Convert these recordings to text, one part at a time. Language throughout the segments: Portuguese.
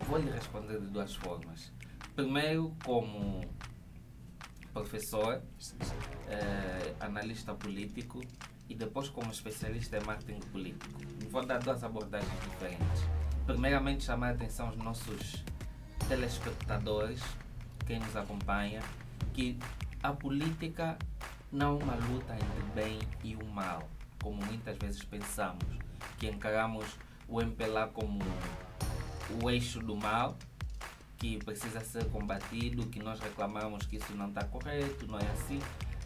vou lhe responder de duas formas. Primeiro, como professor, analista político, e depois como especialista em marketing político. Vou dar duas abordagens diferentes. Primeiramente, chamar a atenção aos nossos telespectadores, quem nos acompanha, que a política não é uma luta entre o bem e o mal, como muitas vezes pensamos, que encaramos o MPLA como o eixo do mal, que precisa ser combatido, que nós reclamamos que isso não está correto, não é assim.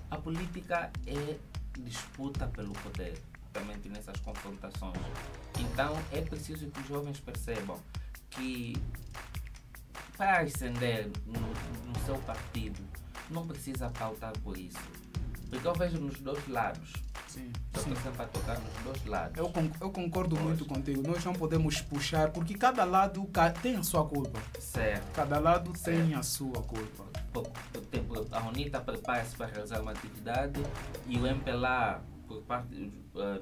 A política é disputa pelo poder, também nessas confrontações. Então é preciso que os jovens percebam que para ascender no seu partido não precisa pautar por isso. Porque eu vejo nos dois lados. Sim, Estou sempre a tocar nos dois lados. Eu concordo muito contigo. Nós não podemos puxar, porque cada lado tem a sua culpa. Certo. Cada lado tem a sua culpa. A UNITA prepara-se para realizar uma atividade e o MPLA,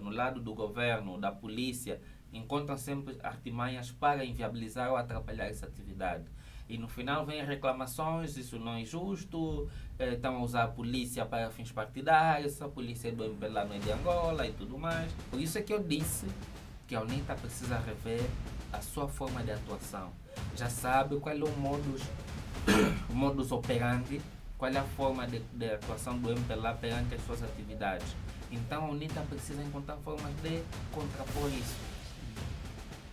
no lado do governo, da polícia, encontram sempre artimanhas para inviabilizar ou atrapalhar essa atividade. E no final vêm reclamações, isso não é justo, estão a usar a polícia para fins partidários, a polícia é do MPLA, não é de Angola e tudo mais. Por isso é que eu disse que a UNITA precisa rever a sua forma de atuação. Já sabe qual é o modus operandi, qual é a forma de atuação do MPLA perante as suas atividades. Então a UNITA precisa encontrar formas de contrapor isso.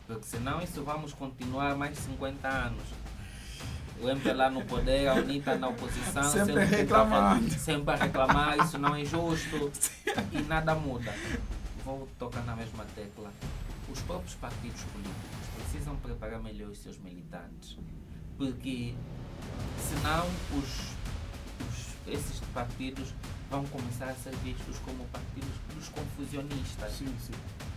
Porque senão isso vamos continuar mais de 50 anos. O MPLA no poder, a UNITA na oposição, sempre reclamando. Sempre a reclamar, isso não é justo e nada muda. Vou tocar na mesma tecla. Os próprios partidos políticos precisam preparar melhor os seus militantes, porque senão esses partidos vão começar a ser vistos como partidos dos confusionistas. Sim.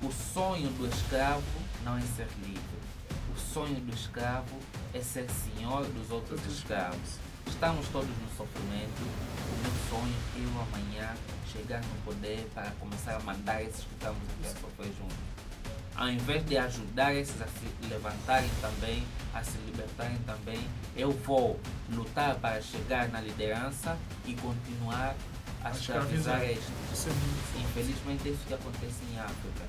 O sonho do escravo não é ser livre. O sonho do escravo é ser senhor dos outros escravos. Estamos todos no sofrimento. O meu sonho é eu amanhã chegar no poder para começar a mandar esses que estamos aqui a sofrer juntos. Ao invés de ajudar esses a se levantarem também, a se libertarem também, eu vou lutar para chegar na liderança e continuar a escravizar estes. Infelizmente é isso que acontece em África.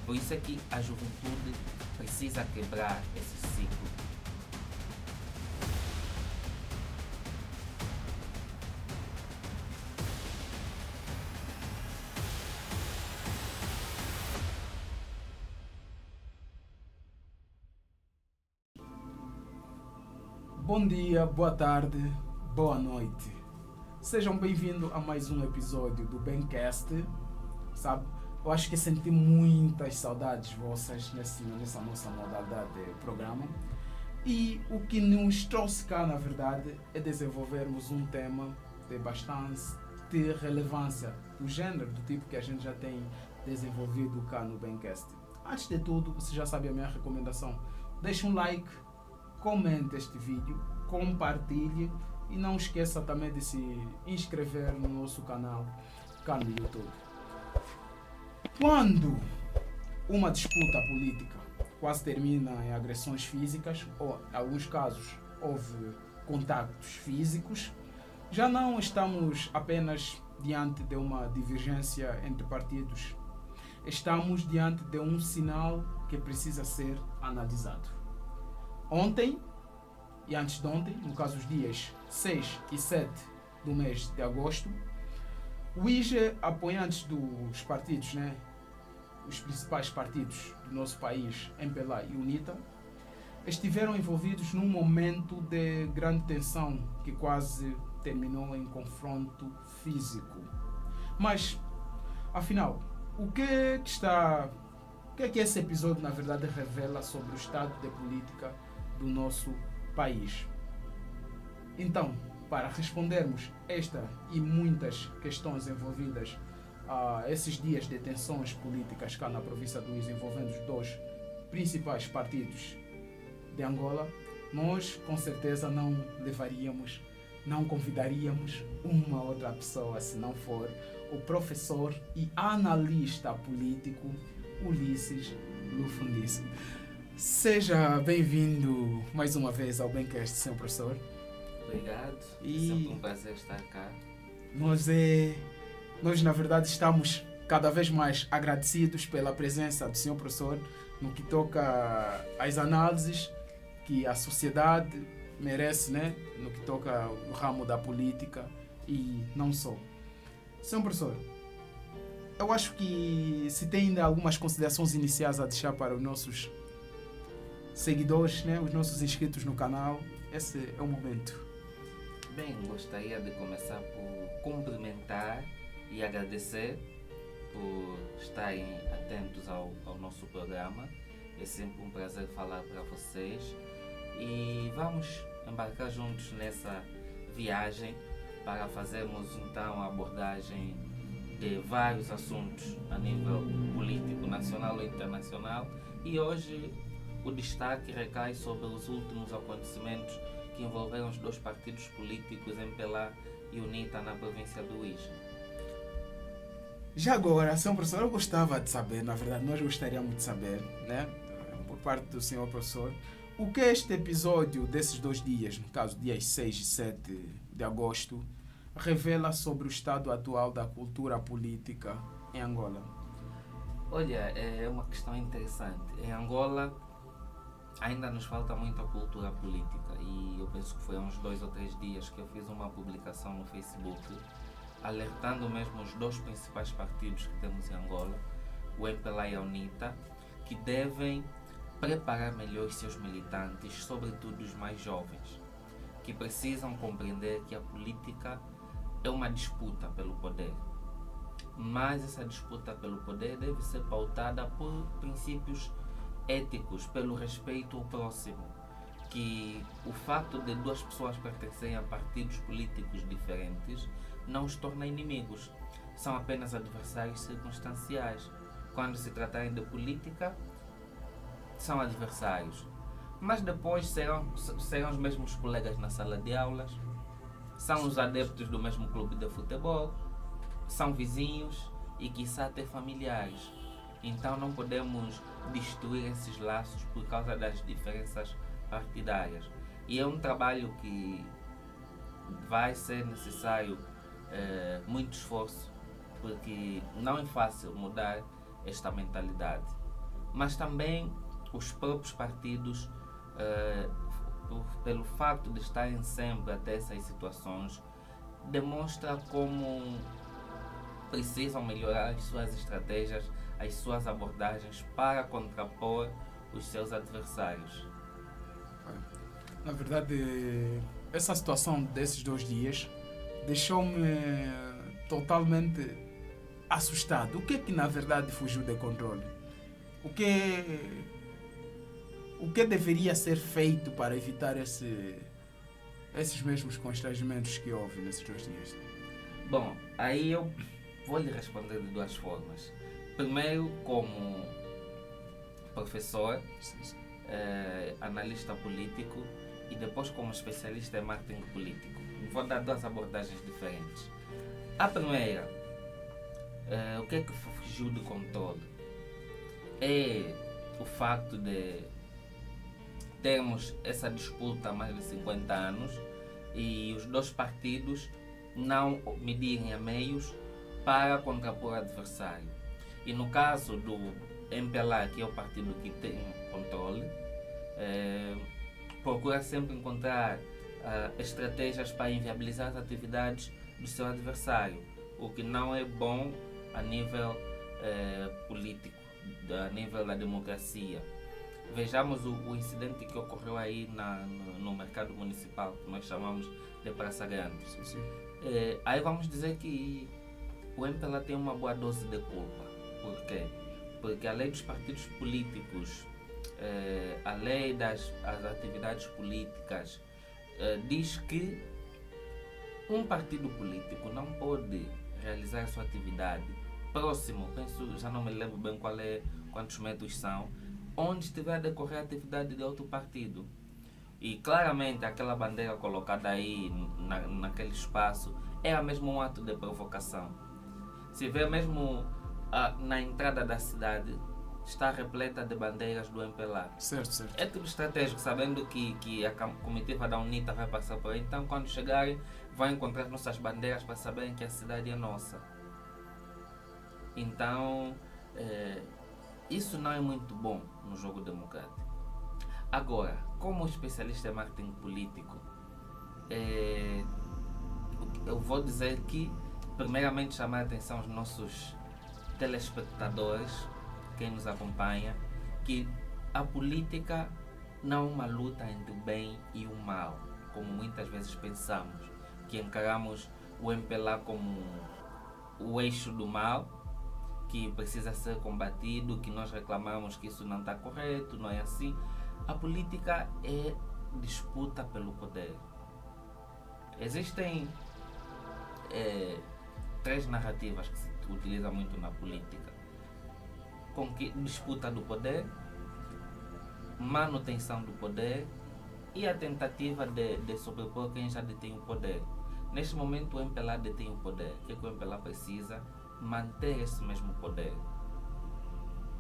Por isso é que a juventude precisa quebrar esse ciclo. Bom dia, boa tarde, boa noite. Sejam bem-vindos a mais um episódio do Bencast. Sabe, eu acho que senti muitas saudades vossas nessa nossa modalidade de programa. E o que nos trouxe cá, na verdade, é desenvolvermos um tema de bastante relevância do género, do tipo que a gente já tem desenvolvido cá no Bencast. Antes de tudo, você já sabe a minha recomendação. Deixe um like, comente este vídeo, compartilhe e não esqueça também de se inscrever no nosso canal cá no YouTube. Quando uma disputa política quase termina em agressões físicas, ou em alguns casos houve contactos físicos, já não estamos apenas diante de uma divergência entre partidos. Estamos diante de um sinal que precisa ser analisado. Ontem e antes de ontem, no caso os dias 6 e 7 do mês de agosto, o IGE, apoiantes dos partidos, os principais partidos do nosso país, MPLA e UNITA, estiveram envolvidos num momento de grande tensão que quase terminou em confronto físico. Mas, afinal, o que é que esse episódio na verdade revela sobre o estado de política do nosso país? Então, para respondermos esta e muitas questões envolvidas a esses dias de tensões políticas cá na província do Luís envolvendo os dois principais partidos de Angola, nós com certeza não convidaríamos uma outra pessoa se não for o professor e analista político Ulisses Lufundis. Seja bem-vindo mais uma vez ao Bencast, Sr. Professor. Obrigado, é E- sempre um prazer estar cá. Nós, na verdade, estamos cada vez mais agradecidos pela presença do Sr. Professor no que toca às análises que a sociedade merece, né? No que toca o ramo da política e não só. Sr. Professor, eu acho que se tem ainda algumas considerações iniciais a deixar para os nossos seguidores, né? Os nossos inscritos no canal, esse é o momento. Bem, gostaria de começar por cumprimentar e agradecer por estarem atentos ao nosso programa. É sempre um prazer falar para vocês e vamos embarcar juntos nessa viagem para fazermos então a abordagem de vários assuntos a nível político, nacional ou internacional. E hoje o destaque recai sobre os últimos acontecimentos que envolveram os dois partidos políticos, MPLA e UNITA, na província do Uís. Já agora, Sr. Professor, eu gostava de saber, na verdade, nós gostaríamos de saber, né? Por parte do Sr. Professor, o que este episódio desses 2 dias, no caso dias 6 e 7 de agosto, revela sobre o estado atual da cultura política em Angola? Olha, é uma questão interessante. Em Angola ainda nos falta muito a cultura política e eu penso que foi há uns 2 ou 3 dias que eu fiz uma publicação no Facebook alertando mesmo os 2 principais partidos que temos em Angola, o MPLA e a UNITA, que devem preparar melhor os seus militantes, sobretudo os mais jovens, que precisam compreender que a política é uma disputa pelo poder. Mas essa disputa pelo poder deve ser pautada por princípios éticos, pelo respeito ao próximo, que o fato de 2 pessoas pertencerem a partidos políticos diferentes não os torna inimigos, são apenas adversários circunstanciais. Quando se tratarem de política, são adversários, mas depois serão os mesmos colegas na sala de aulas, são os adeptos do mesmo clube de futebol, são vizinhos e quiçá até familiares. Então não podemos destruir esses laços por causa das diferenças partidárias. E é um trabalho que vai ser necessário muito esforço, porque não é fácil mudar esta mentalidade. Mas também os próprios partidos, pelo facto de estarem sempre até essas situações, demonstra como precisam melhorar as suas estratégias, as suas abordagens para contrapor os seus adversários. Na verdade, essa situação desses 2 dias deixou-me totalmente assustado. O que é que na verdade fugiu de controle? O que deveria ser feito para evitar esses mesmos constrangimentos que houve nesses 2 dias? Bom, aí eu vou lhe responder de 2 formas. Primeiro, como professor, analista político, e depois como especialista em marketing político. Vou dar 2 abordagens diferentes. A primeira, o que é que fugiu do controle? É o facto de termos essa disputa há mais de 50 anos e os 2 partidos não medirem a meios para contrapor o adversário. E no caso do MPLA, que é o partido que tem controle, procura sempre encontrar estratégias para inviabilizar as atividades do seu adversário, o que não é bom a nível político, a nível da democracia. Vejamos o incidente que ocorreu aí no mercado municipal, que nós chamamos de Praça Grande. Aí vamos dizer que o MPLA tem uma boa dose de culpa. Por quê? Porque a lei dos partidos políticos, a lei das atividades políticas, diz que um partido político não pode realizar sua atividade próximo, penso, já não me lembro bem quantos metros são, onde estiver a decorrer a atividade de outro partido. E claramente aquela bandeira colocada aí naquele espaço é mesmo um ato de provocação. Se vê mesmo na entrada da cidade está repleta de bandeiras do MPLA. Certo, certo. É tudo estratégico, sabendo que a comitiva da UNITA vai passar por aí. Então, quando chegarem, vão encontrar nossas bandeiras para saberem que a cidade é nossa. Então, isso não é muito bom no jogo democrático. Agora, como especialista em marketing político, eu vou dizer que, primeiramente, chamar a atenção aos nossos telespectadores, quem nos acompanha, que a política não é uma luta entre o bem e o mal, como muitas vezes pensamos, que encaramos o MPLA como o eixo do mal, que precisa ser combatido, que nós reclamamos que isso não está correto, não é assim. A política é disputa pelo poder. Existem 3 narrativas que se utiliza muito na política: disputa do poder, manutenção do poder e a tentativa de sobrepor quem já detém o poder. Neste momento o MPLA detém o poder. O que o MPLA precisa? Manter esse mesmo poder.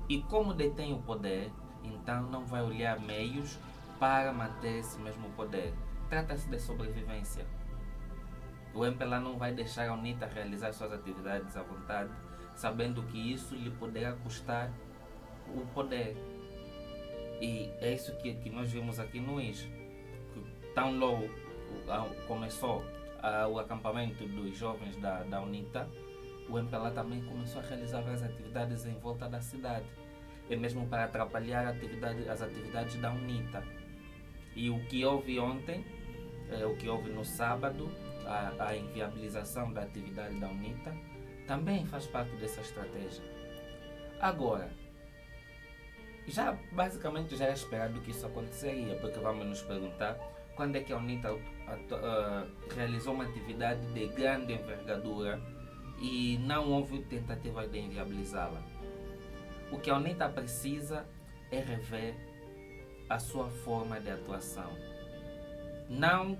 E como detém o poder, então não vai olhar meios para manter esse mesmo poder. Trata-se de sobrevivência. O MPLA não vai deixar a UNITA realizar suas atividades à vontade, sabendo que isso lhe poderá custar o poder. E é isso que nós vimos aqui no IS. Tão logo começou o acampamento dos jovens da UNITA, o MPLA também começou a realizar várias atividades em volta da cidade, e mesmo para atrapalhar as atividades da UNITA. E o que houve ontem, o que houve no sábado, a inviabilização da atividade da UNITA, também faz parte dessa estratégia. Agora, basicamente já era esperado que isso aconteceria, porque vamos nos perguntar quando é que a UNITA realizou uma atividade de grande envergadura e não houve tentativa de inviabilizá-la. O que a UNITA precisa é rever a sua forma de atuação. Não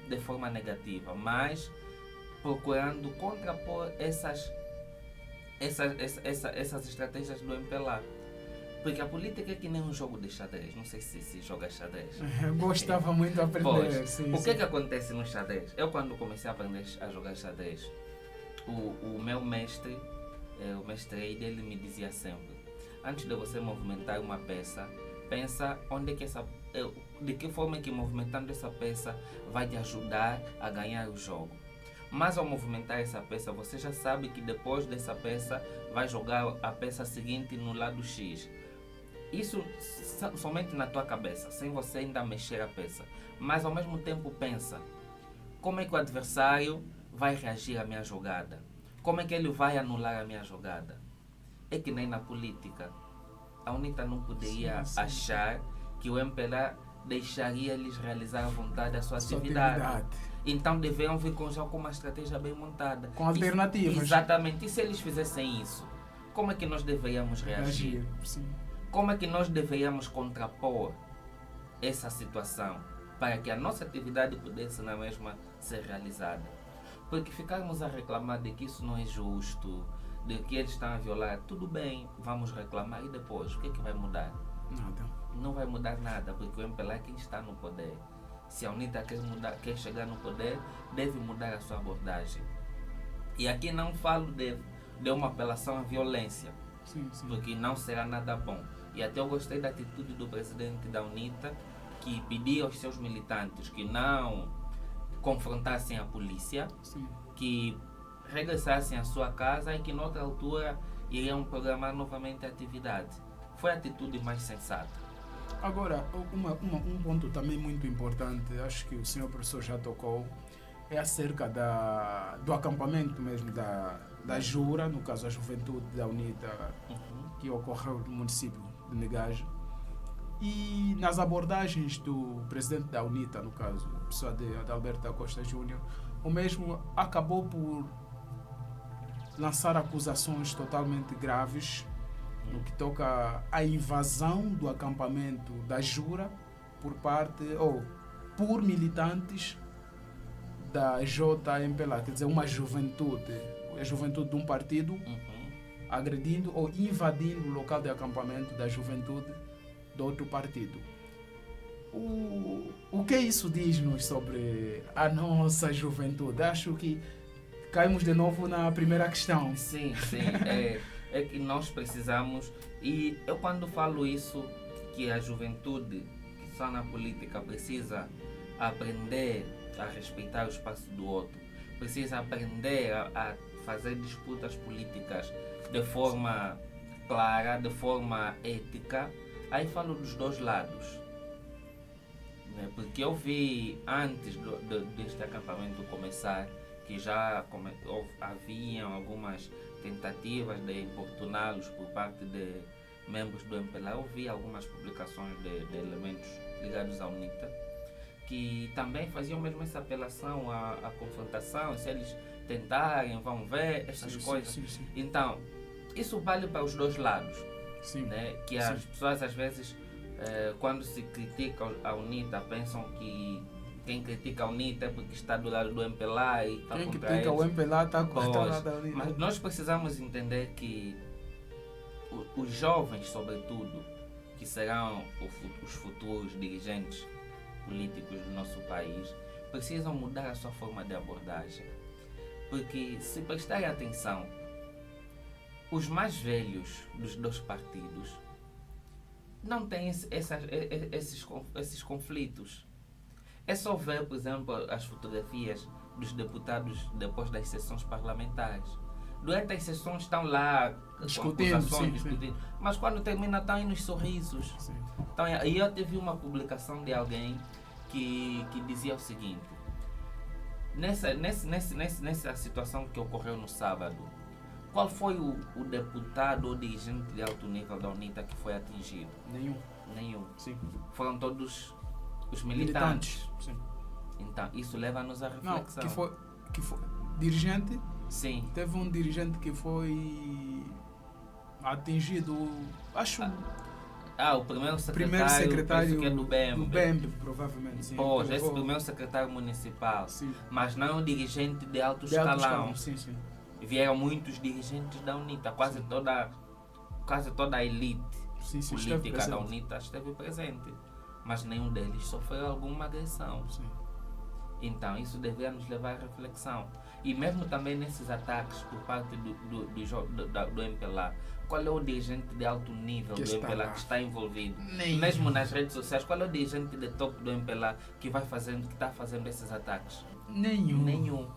de forma negativa, mas procurando contrapor essas estratégias do MPLA. Porque a política é que nem um jogo de xadrez. Não sei se joga xadrez. Eu gostava muito de aprender. Pois, sim, o que acontece no xadrez? Eu, quando comecei a aprender a jogar xadrez, o meu mestre, o mestre Eide, ele me dizia sempre: antes de você movimentar uma peça, pensa de que forma que movimentando essa peça vai te ajudar a ganhar o jogo. Mas ao movimentar essa peça, você já sabe que depois dessa peça vai jogar a peça seguinte no lado X. Isso somente na tua cabeça, sem você ainda mexer a peça. Mas ao mesmo tempo pensa: como é que o adversário vai reagir à minha jogada? Como é que ele vai anular a minha jogada? É que nem na política. A UNITA não poderia achar que o MPLA deixaria eles realizar à vontade a sua atividade. Então deveriam vir com uma estratégia bem montada. Com alternativas. Exatamente. E se eles fizessem isso, como é que nós deveríamos reagir? Sim. Como é que nós deveríamos contrapor essa situação para que a nossa atividade pudesse na mesma ser realizada? Porque ficarmos a reclamar de que isso não é justo, de que eles estão a violar, tudo bem, vamos reclamar e depois, o que é que vai mudar? Nada. Não vai mudar nada, porque o MPLA é quem está no poder. Se a UNITA quer chegar no poder, deve mudar a sua abordagem. E aqui não falo de uma apelação à violência, Sim. porque não será nada bom. E até eu gostei da atitude do presidente da UNITA, que pediu aos seus militantes que não confrontassem a polícia, Sim. que regressassem à sua casa e que noutra altura iriam programar novamente a atividade. Foi a atitude mais sensata. Agora, um ponto também muito importante, acho que o senhor professor já tocou, é acerca do acampamento mesmo da Jura, no caso a juventude da UNITA, que ocorreu no município de Negaja. E nas abordagens do presidente da UNITA, no caso, a pessoa de Adalberto da Costa Júnior, o mesmo acabou por lançar acusações totalmente graves no que toca à invasão do acampamento da Jura por militantes da JMPLA, quer dizer, uma juventude, a juventude de um partido agredindo ou invadindo o local de acampamento da juventude do outro partido. O que isso diz-nos sobre a nossa juventude? Acho que caímos de novo na primeira questão. Sim, sim. É que nós precisamos, e eu quando falo isso, que a juventude que está na política precisa aprender a respeitar o espaço do outro, precisa aprender a fazer disputas políticas de forma clara, de forma ética, aí falo dos dois lados. Porque eu vi antes deste acampamento começar que já haviam algumas tentativas de importuná-los por parte de membros do MPLA. Eu vi algumas publicações de elementos ligados à UNITA que também faziam mesmo essa apelação à confrontação, se eles tentarem, vão ver, essas coisas. Sim. Então, isso vale para os dois lados. Sim. Né? Que as pessoas às vezes, quando se critica a UNITA, pensam que quem critica a UNITA é porque está do lado do MPLA e está quem contra critica eles. o MPLA está contra o lado da UNITA. Mas nós precisamos entender que os jovens, sobretudo, que serão os futuros dirigentes políticos do nosso país, precisam mudar a sua forma de abordagem. Porque, se prestarem atenção, os mais velhos dos dois partidos não têm esses conflitos. É só ver, por exemplo, as fotografias dos deputados depois das sessões parlamentares. Durante as sessões estão lá discutindo, discutindo. Mas quando termina estão aí nos sorrisos. Sim. Então, aí eu tive uma publicação de alguém que dizia o seguinte: nessa situação que ocorreu no sábado, qual foi o deputado ou dirigente de alto nível da UNITA que foi atingido? Nenhum. Sim. Foram todos os militantes. Sim. Então, isso leva-nos à reflexão. Não, que foi dirigente. Sim. Teve um dirigente que foi atingido, acho... o primeiro secretário que é do BEMB. Do BEMB, provavelmente, sim. Pois, esse primeiro secretário municipal. Sim. Mas não é um dirigente de alto De alto escalão. escalão, sim. Vieram muitos dirigentes da UNITA, quase toda a elite política da UNITA esteve presente. Mas nenhum deles sofreu alguma agressão. Sim. Então, isso deveria nos levar à reflexão. E mesmo também nesses ataques por parte do MPLA, qual é o dirigente de alto nível do MPLA que está envolvido? Mesmo nas redes sociais, qual é o dirigente de topo do MPLA que está fazendo esses ataques? Nenhum.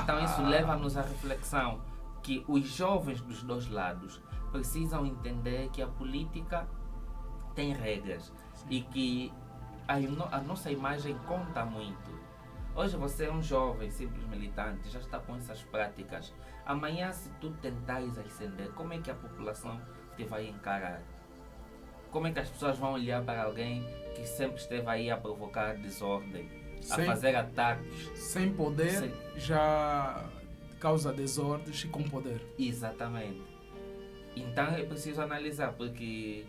Então, isso leva-nos à reflexão que os jovens dos dois lados precisam entender que a política tem regras. Sim. E que a nossa imagem conta muito. Hoje você é um jovem, simples militante, já está com essas práticas. Amanhã, se tu tentares ascender, como é que a população te vai encarar? Como é que as pessoas vão olhar para alguém que sempre esteve aí a provocar desordem, a fazer ataques? Sem poder, já causa desordens e com poder. Exatamente. Então é preciso analisar, porque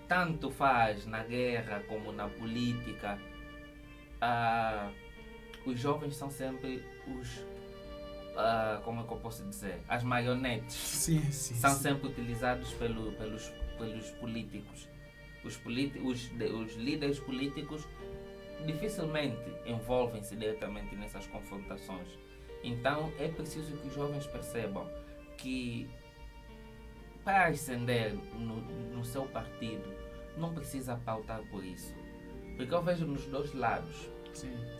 tanto faz na guerra como na política, os jovens são sempre como é que eu posso dizer? As marionetes. São sempre utilizados pelos políticos. Os líderes políticos dificilmente envolvem-se diretamente nessas confrontações. Então é preciso que os jovens percebam que para ascender no seu partido não precisa pautar por isso. Porque eu vejo nos dois lados.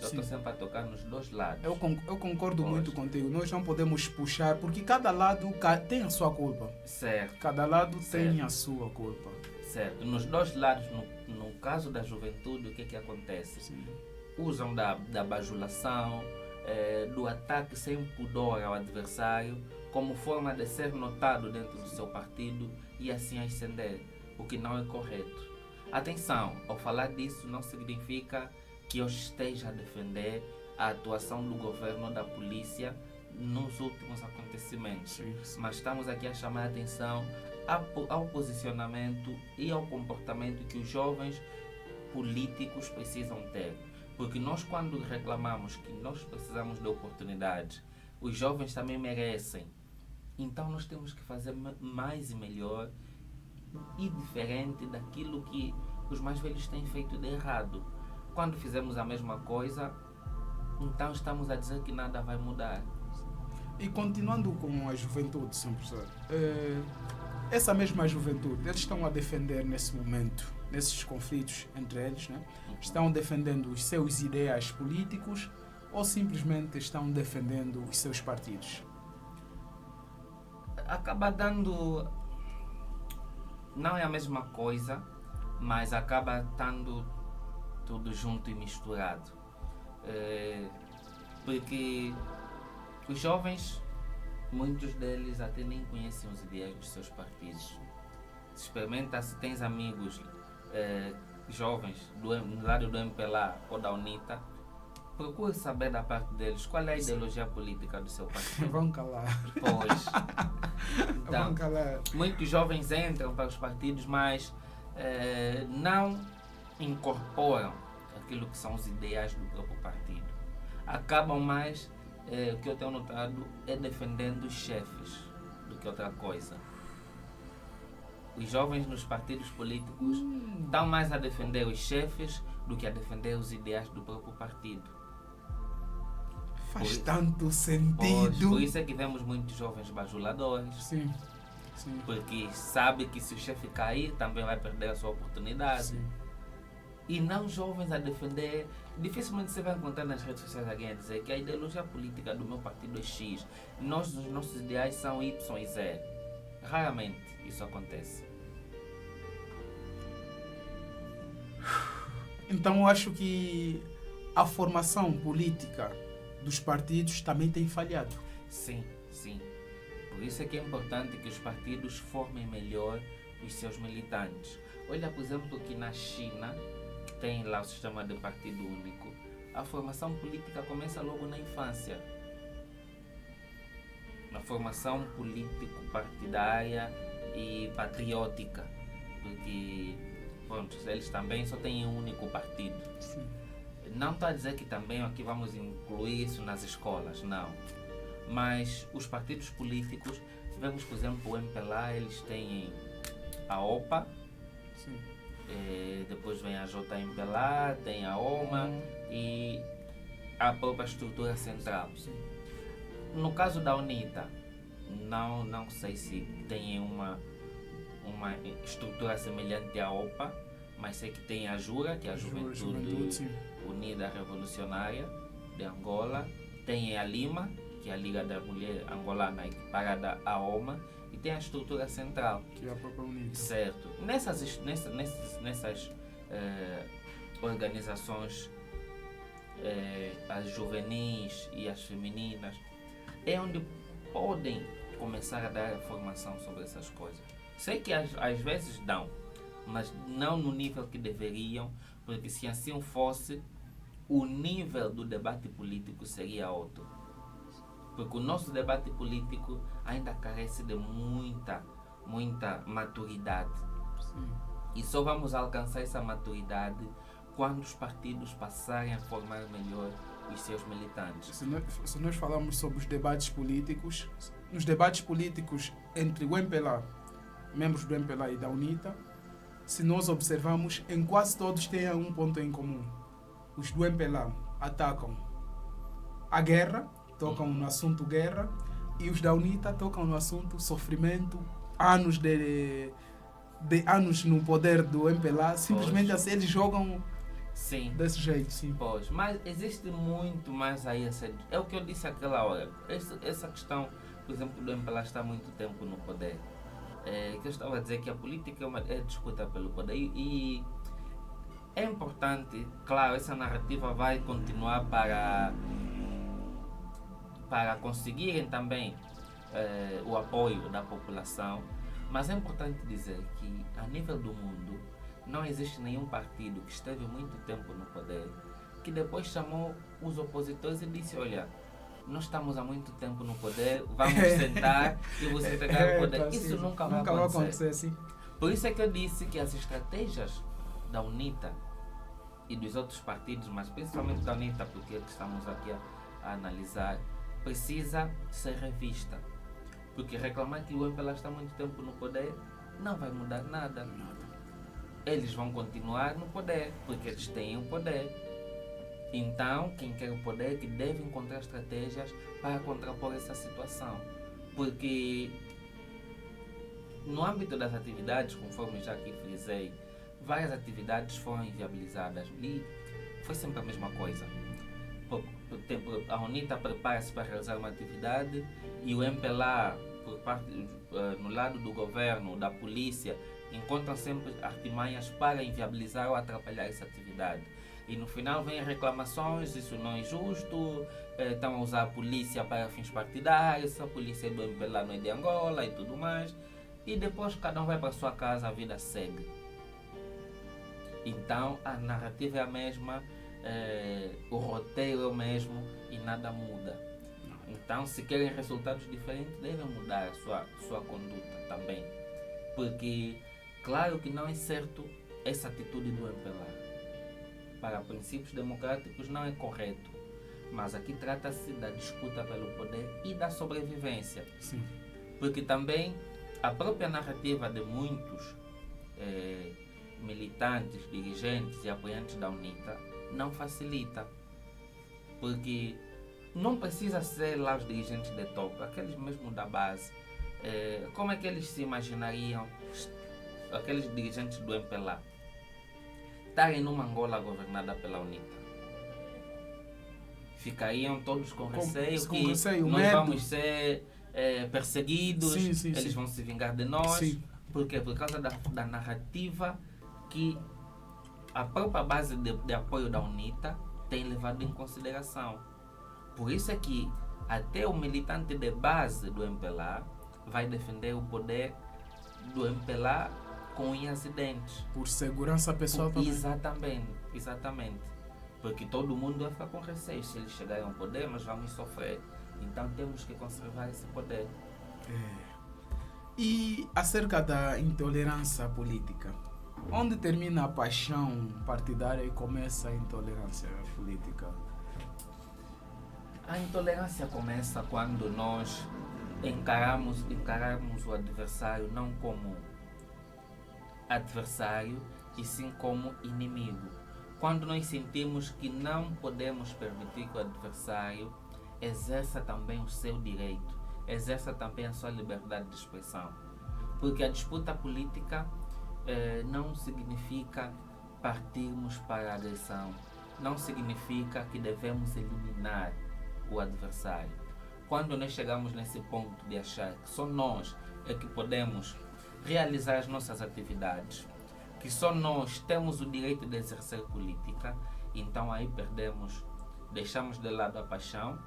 Eu estou sempre a tocar nos dois lados. Eu concordo muito contigo. Nós não podemos puxar, porque cada lado tem a sua culpa. Certo. Cada lado tem a sua culpa. Certo. Nos dois lados, no caso da juventude, o que acontece? Sim. Usam da bajulação, do ataque sem pudor ao adversário, como forma de ser notado dentro do seu partido e assim ascender, o que não é correto. Atenção, ao falar disso não significa que eu esteja a defender a atuação do governo ou da polícia nos últimos acontecimentos. Sim. Mas estamos aqui a chamar a atenção ao posicionamento e ao comportamento que os jovens políticos precisam ter. Porque nós, quando reclamamos que nós precisamos de oportunidades, os jovens também merecem. Então nós temos que fazer mais e melhor e diferente daquilo que os mais velhos têm feito de errado. Quando fizermos a mesma coisa, então estamos a dizer que nada vai mudar. E continuando com a juventude, Sr. Professor, essa mesma juventude, eles estão a defender nesse momento, nesses conflitos entre eles, né? Estão defendendo os seus ideais políticos ou simplesmente estão defendendo os seus partidos? Acaba dando... Não é a mesma coisa, mas acaba estando tudo junto e misturado. Porque os jovens, muitos deles até nem conhecem os ideais dos seus partidos. Experimenta se tens amigos jovens no lado do MPLA ou da UNITA, procure saber da parte deles qual é a ideologia política do seu partido. Vão calar. Pois. Então, Vão calar. muitos jovens entram para os partidos, mas não incorporam aquilo que são os ideais do próprio partido. Acabam mais, o que eu tenho notado, é defendendo os chefes do que outra coisa. Os jovens nos partidos políticos estão mais a defender os chefes do que a defender os ideais do próprio partido. Faz tanto sentido. Por isso é que vemos muitos jovens bajuladores. Sim, sim. Porque sabe que se o chefe cair, também vai perder a sua oportunidade. Sim. E não jovens a defender. Dificilmente você vai encontrar nas redes sociais alguém a dizer que a ideologia política do meu partido é X. Os nossos ideais são Y e Z. Raramente isso acontece. Então eu acho que a formação política dos partidos também tem falhado. Sim, sim. Por isso é que é importante que os partidos formem melhor os seus militantes. Olha, por exemplo, que na China, que tem lá o sistema de partido único, a formação política começa logo na infância. Na formação político-partidária e patriótica. Porque, pronto, eles também só têm um único partido. Sim. Não estou a dizer que também aqui vamos incluir isso nas escolas, não. Mas os partidos políticos, vemos, por exemplo, o MPLA, eles têm a OPA, Sim. depois vem a JMPLA, tem a OMA e a própria estrutura central. Sim. No caso da UNITA, não sei se tem uma estrutura semelhante à OPA, mas sei que tem a JURA, que é a Juventude sim. Unida Revolucionária de Angola, tem a LIMA, que é a Liga da Mulher Angolana equiparada à OMA, e tem a estrutura central. Que é a própria UNITA. Certo. Nessas organizações, as juvenis e as femininas, é onde podem começar a dar formação sobre essas coisas. Sei que às vezes dão, mas não no nível que deveriam, porque se assim fosse, o nível do debate político seria outro. Porque o nosso debate político ainda carece de muita maturidade. Sim. E só vamos alcançar essa maturidade quando os partidos passarem a formar melhor os seus militantes. Se nós falarmos sobre os debates políticos, nos debates políticos entre o MPLA, membros do MPLA e da UNITA, se nós observarmos, em quase todos têm um ponto em comum. Os do MPLA atacam a guerra, tocam no assunto guerra, e os da UNITA tocam no assunto sofrimento, anos de anos no poder do MPLA, simplesmente assim eles jogam. Sim. Desse jeito, sim. Pois, mas existe muito mais aí a ser. É o que eu disse aquela hora. Essa questão, por exemplo, do MPLA está há muito tempo no poder. Que eu estava a dizer que a política é disputa pelo poder. E é importante, claro, essa narrativa vai continuar para conseguirem também o apoio da população. Mas é importante dizer que, a nível do mundo, não existe nenhum partido que esteve muito tempo no poder que depois chamou os opositores e disse: olha, nós estamos há muito tempo no poder, vamos sentar e vos entregar o poder. Isso nunca vai acontecer. Assim. Por isso é que eu disse que as estratégias da UNITA e dos outros partidos, mas principalmente da UNITA, porque é que estamos aqui a analisar, precisa ser revista. Porque reclamar que o MPLA está há muito tempo no poder não vai mudar nada. Eles vão continuar no poder, porque eles têm o poder. Então, quem quer o poder que deve encontrar estratégias para contrapor essa situação. Porque no âmbito das atividades, conforme já aqui frisei, várias atividades foram inviabilizadas e foi sempre a mesma coisa. Por tempo, a UNITA prepara-se para realizar uma atividade e o MPLA, no lado do governo, da polícia, encontram sempre artimanhas para inviabilizar ou atrapalhar essa atividade. E no final vêm reclamações, isso não é justo, estão a usar a polícia para fins partidários, a polícia é do MPLA, não é de Angola e tudo mais. E depois cada um vai para a sua casa, a vida segue. Então a narrativa é a mesma, o roteiro é o mesmo e nada muda. Então, se querem resultados diferentes, devem mudar a sua conduta também. Porque, claro que não é certo essa atitude do MPLA. Para princípios democráticos não é correto. Mas aqui trata-se da disputa pelo poder e da sobrevivência. Sim. Porque também a própria narrativa de muitos militantes, dirigentes e apoiantes da UNITA não facilita. Porque não precisa ser lá os dirigentes de topo, aqueles mesmo da base. Como é que eles se imaginariam, aqueles dirigentes do MPLA, estarem numa Angola governada pela UNITA? Ficariam todos com receio que nós vamos ser perseguidos, eles vão se vingar de nós. Sim. Por quê? Por causa da narrativa que a própria base de apoio da UNITA tem levado em consideração. Por isso é que até o militante de base do MPLA vai defender o poder do MPLA com unhas e dentes. Por segurança pessoal também. Exatamente. Porque todo mundo vai ficar com receio. Se eles chegarem ao poder, nós vamos sofrer. Então temos que conservar esse poder. E acerca da intolerância política, onde termina a paixão partidária e começa a intolerância política? A intolerância começa quando nós encaramos o adversário não como adversário, e sim como inimigo. Quando nós sentimos que não podemos permitir que o adversário exerça também o seu direito, exerça também a sua liberdade de expressão. Porque a disputa política não significa partirmos para a agressão, não significa que devemos eliminar o adversário. Quando nós chegamos nesse ponto de achar que só nós é que podemos realizar as nossas atividades, que só nós temos o direito de exercer política, então aí deixamos de lado a paixão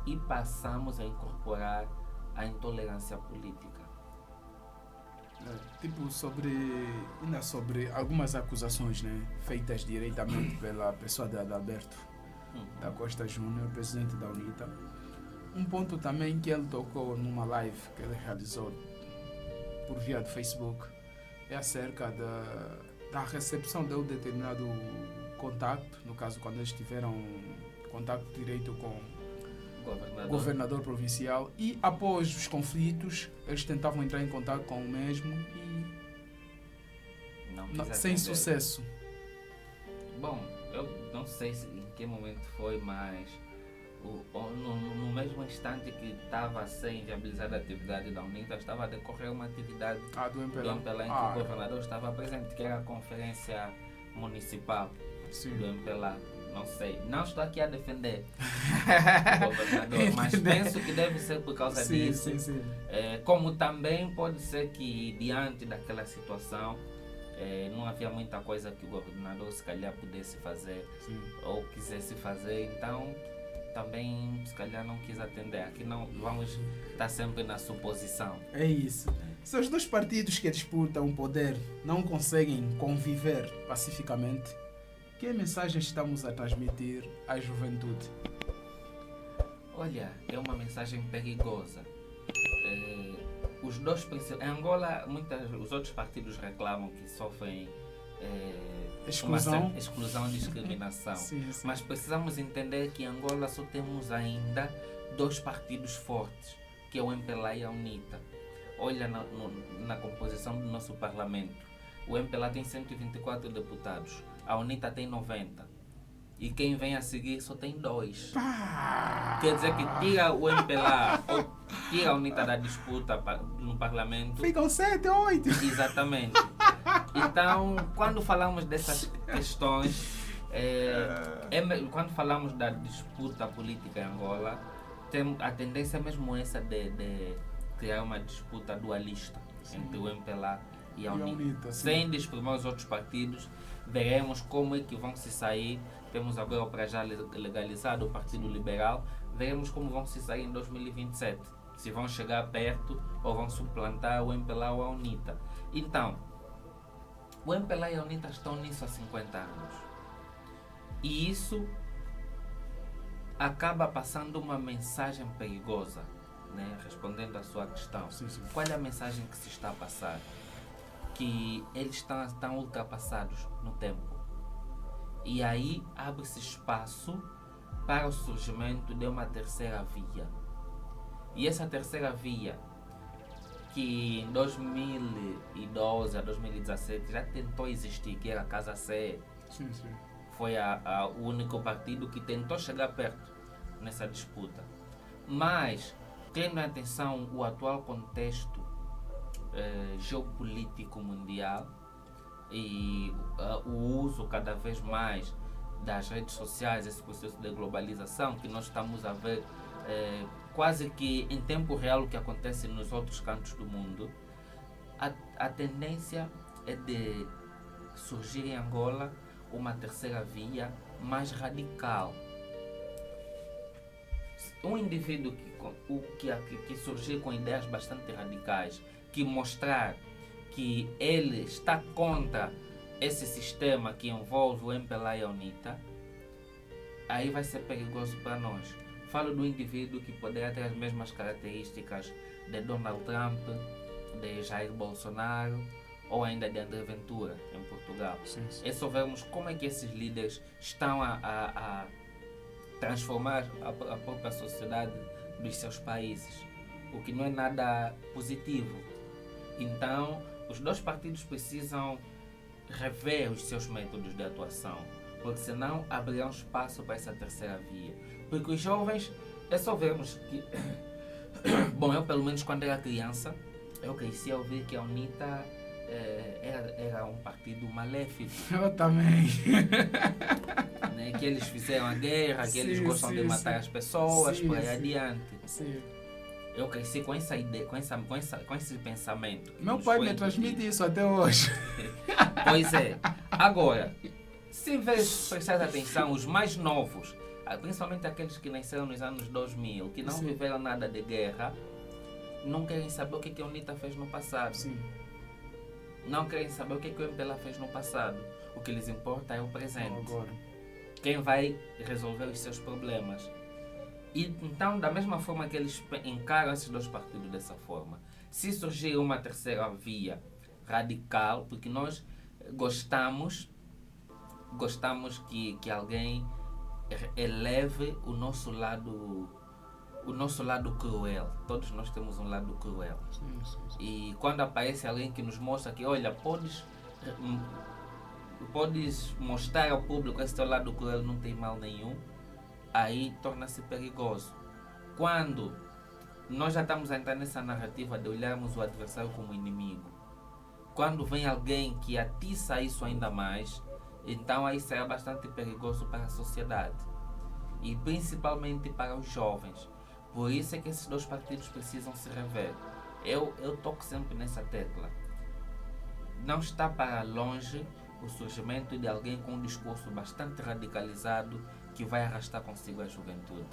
e passamos a incorporar a intolerância política. Ainda sobre algumas acusações, né, feitas diretamente pela pessoa de Adalberto da Costa Júnior, presidente da UNITA. Um ponto também que ele tocou numa live que ele realizou por via do Facebook é acerca da recepção de um determinado contacto, no caso quando eles tiveram contato direito com o governador provincial, e após os conflitos eles tentavam entrar em contato com o mesmo e sem sucesso. Bom, eu não sei em que momento foi, mas no mesmo instante que estava a ser inviabilizada a atividade da UNITA, estava a decorrer uma atividade do MPLA em que o governador estava presente, que era a conferência municipal do MPLA. Não sei, não estou aqui a defender o governador, mas penso que deve ser por causa disso. Sim. Como também pode ser que diante daquela situação não havia muita coisa que o governador se calhar pudesse fazer ou quisesse fazer, então também se calhar não quis atender. Aqui não vamos estar sempre na suposição. É isso. Se os dois partidos que disputam o poder não conseguem conviver pacificamente, que mensagem estamos a transmitir à juventude? Olha, é uma mensagem perigosa. Os dois em Angola, os outros partidos reclamam que sofrem exclusão e discriminação. Sim. Mas precisamos entender que em Angola só temos ainda dois partidos fortes. que é o MPLA e a UNITA. Olha na composição do nosso parlamento. O MPLA tem 124 deputados, a UNITA tem 90. E quem vem a seguir só tem 2. Quer dizer que tira o MPLA ou tira a UNITA da disputa no parlamento. Ficam 7, 8. Exatamente. Então, quando falamos dessas questões, quando falamos da disputa política em Angola, a tendência é mesmo essa de criar uma disputa dualista entre o MPLA e a UNITA. Sem desprimir os outros partidos, veremos como é que vão se sair. Temos agora para já legalizado o Partido Liberal, veremos como vão se sair em 2027. Se vão chegar perto ou vão suplantar o MPLA ou a UNITA. Então, o MPLA e a UNITA estão nisso há 50 anos. E isso acaba passando uma mensagem perigosa, né? Respondendo à sua questão. Sim. Qual é a mensagem que se está a passar? Que eles estão ultrapassados no tempo. E aí abre-se espaço para o surgimento de uma terceira via. E essa terceira via, que em 2012 a 2017 já tentou existir, que era a Casa C, Sim. foi o único partido que tentou chegar perto nessa disputa. Mas, tendo em atenção o atual contexto geopolítico mundial e o uso cada vez mais das redes sociais, esse processo de globalização que nós estamos a ver quase que em tempo real o que acontece nos outros cantos do mundo, a tendência é de surgir em Angola uma terceira via mais radical. Um indivíduo que surgir com ideias bastante radicais, que mostrar que ele está contra esse sistema que envolve o MPLA e a UNITA, aí vai ser perigoso para nós. Falo do indivíduo que poderia ter as mesmas características de Donald Trump, de Jair Bolsonaro ou ainda de André Ventura em Portugal. Sim. É só vermos como é que esses líderes estão a transformar a própria sociedade dos seus países, o que não é nada positivo. Então, os dois partidos precisam rever os seus métodos de atuação, porque senão abrirão espaço para essa terceira via. Porque os jovens, é só vermos que... Bom, eu pelo menos quando era criança, eu cresci a ouvir que a UNITA era um partido maléfico. Eu também. Né? Que eles fizeram a guerra, que eles gostam de matar as pessoas, por aí adiante. Sim. Eu cresci com essa ideia, com esse pensamento. Meu pai me transmite isso até hoje. Pois é. Agora, se prestar atenção, os mais novos, principalmente aqueles que nasceram nos anos 2000, que não viveram nada de guerra, não querem saber o que a UNITA fez no passado. Sim. Não querem saber o que o MPLA fez no passado. O que lhes importa é o presente. Agora. Quem vai resolver os seus problemas. E então, da mesma forma que eles encaram esses dois partidos dessa forma, se surgir uma terceira via radical, porque nós gostamos que alguém eleve o nosso lado cruel. Todos nós temos um lado cruel. Sim. E quando aparece alguém que nos mostra que, olha, podes mostrar ao público esse teu lado cruel, não tem mal nenhum, aí torna-se perigoso. Quando nós já estamos a entrar nessa narrativa de olharmos o adversário como inimigo, quando vem alguém que atiça isso ainda mais, então aí será bastante perigoso para a sociedade e principalmente para os jovens. Por isso é que esses dois partidos precisam se rever. Eu toco sempre nessa tecla. Não está para longe o surgimento de alguém com um discurso bastante radicalizado que vai arrastar consigo a juventude.